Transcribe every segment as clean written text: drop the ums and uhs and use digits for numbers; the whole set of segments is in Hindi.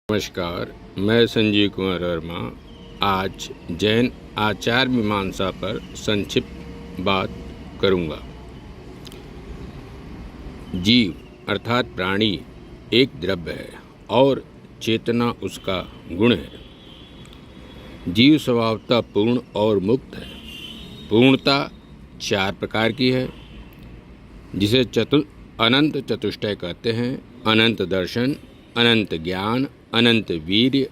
नमस्कार, मैं संजीव कुमार वर्मा आज जैन आचार मीमांसा पर संक्षिप्त बात करूंगा। जीव अर्थात प्राणी एक द्रव्य है और चेतना उसका गुण है। जीव स्वभावतः पूर्ण और मुक्त है। पूर्णता 4 प्रकार की है, जिसे अनंत चतुष्टय कहते हैं। अनंत दर्शन, अनंत ज्ञान, अनंत वीर्य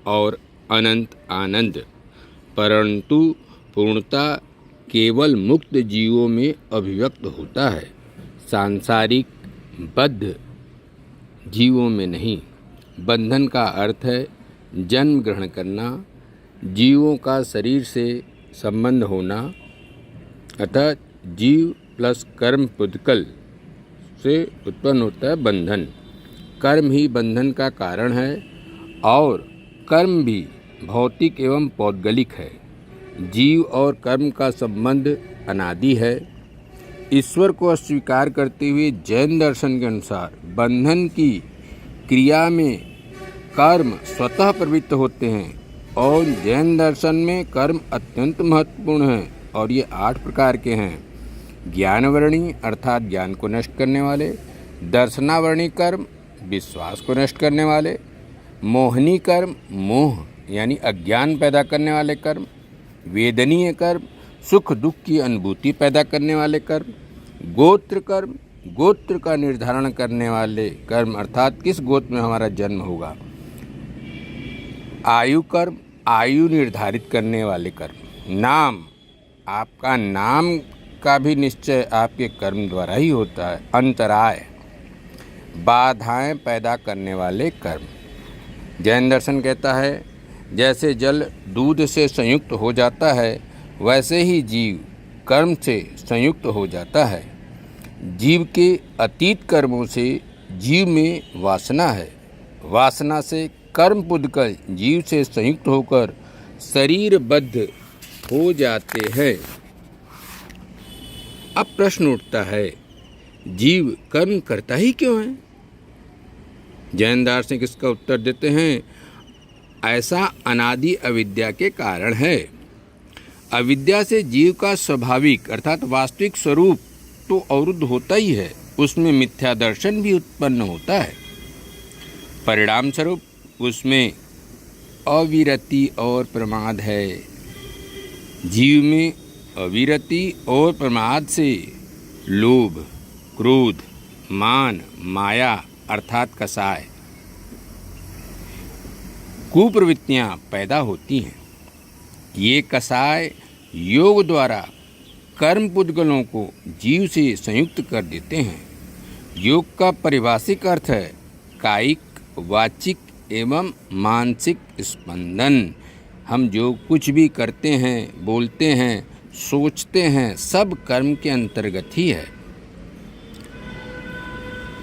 और अनंत आनंद। परंतु पूर्णता केवल मुक्त जीवों में अभिव्यक्त होता है, सांसारिक बद्ध जीवों में नहीं। बंधन का अर्थ है जन्म ग्रहण करना, जीवों का शरीर से संबंध होना, अतः जीव प्लस कर्म पुद्गल से उत्पन्न होता है बंधन। कर्म ही बंधन का कारण है और कर्म भी भौतिक एवं पौद्गलिक है। जीव और कर्म का संबंध अनादि है। ईश्वर को अस्वीकार करते हुए जैन दर्शन के अनुसार बंधन की क्रिया में कर्म स्वतः प्रवृत्त होते हैं और जैन दर्शन में कर्म अत्यंत महत्वपूर्ण है और ये 8 प्रकार के हैं। ज्ञानवर्णी अर्थात ज्ञान को नष्ट करने वाले, दर्शनावर्णी कर्म विश्वास को नष्ट करने वाले, मोहनी कर्म मोह यानी अज्ञान पैदा करने वाले कर्म, वेदनीय कर्म सुख दुख की अनुभूति पैदा करने वाले कर्म, गोत्र कर्म गोत्र का निर्धारण करने वाले कर्म अर्थात किस गोत्र में हमारा जन्म होगा, आयु कर्म आयु निर्धारित करने वाले कर्म, नाम आपका नाम का भी निश्चय आपके कर्म द्वारा ही होता है, अंतराय बाधाएं पैदा करने वाले कर्म। जैन दर्शन कहता है जैसे जल दूध से संयुक्त हो जाता है वैसे ही जीव कर्म से संयुक्त हो जाता है। जीव के अतीत कर्मों से जीव में वासना है, वासना से कर्म पुद्गल जीव से संयुक्त होकर शरीरबद्ध हो जाते हैं। अब प्रश्न उठता है, जीव कर्म करता ही क्यों है? जैन दार्शनिक इसका उत्तर देते हैं, ऐसा अनादि अविद्या के कारण है। अविद्या से जीव का स्वाभाविक अर्थात वास्तविक स्वरूप तो अवरुद्ध होता ही है, उसमें मिथ्या दर्शन भी उत्पन्न होता है। परिणाम स्वरूप उसमें अविरति और प्रमाद है। जीव में अविरति और प्रमाद से लोभ, क्रोध, मान, माया अर्थात कसाय कुप्रवृत्तियां पैदा होती हैं। ये कसाय योग द्वारा कर्म पुद्गलों को जीव से संयुक्त कर देते हैं। योग का परिभाषिक अर्थ है कायिक, वाचिक एवं मानसिक स्पंदन। हम जो कुछ भी करते हैं, बोलते हैं, सोचते हैं, सब कर्म के अंतर्गत ही है।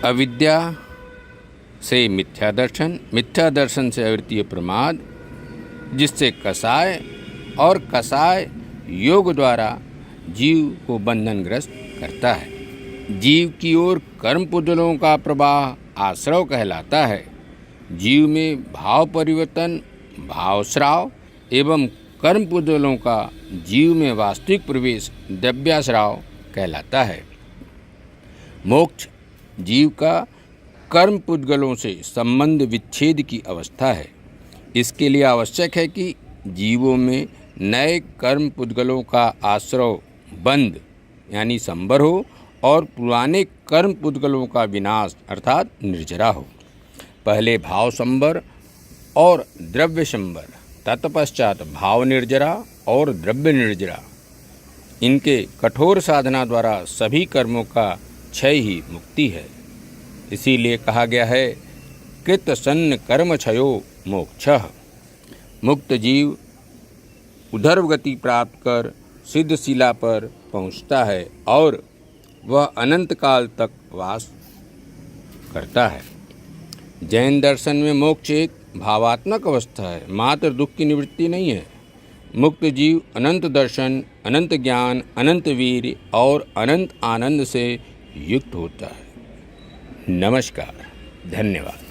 अविद्या से मिथ्या दर्शन, मिथ्या दर्शन से अवृत्तीय प्रमाद, जिससे कसाय और कसाय योग द्वारा जीव को बंधनग्रस्त करता है। जीव की ओर कर्म पुद्गलों का प्रवाह आश्रव कहलाता है। जीव में भाव परिवर्तन भावस्राव एवं कर्म पुद्गलों का जीव में वास्तविक प्रवेश द्रव्याश्राव कहलाता है। मोक्ष जीव का कर्म पुद्गलों से संबंध विच्छेद की अवस्था है। इसके लिए आवश्यक है कि जीवों में नए कर्म पुद्गलों का आश्रव बंद यानी संबर हो और पुराने कर्म पुद्गलों का विनाश अर्थात निर्जरा हो। पहले भाव संबर और द्रव्य संबर, तत्पश्चात भाव निर्जरा और द्रव्य निर्जरा। इनके कठोर साधना द्वारा सभी कर्मों का क्षय ही मुक्ति है। इसीलिए कहा गया है कृत सन्न कर्म क्षयो मोक्षः। मुक्त जीव उधर्व गति प्राप्त कर सिद्ध शिला पर पहुँचता है और वह अनंत काल तक वास करता है। जैन दर्शन में मोक्ष एक भावात्मक अवस्था है, मात्र दुख की निवृत्ति नहीं है। मुक्त जीव अनंत दर्शन, अनंत ज्ञान, अनंत वीर्य और अनंत आनंद से युक्त होता है। नमस्कार, धन्यवाद।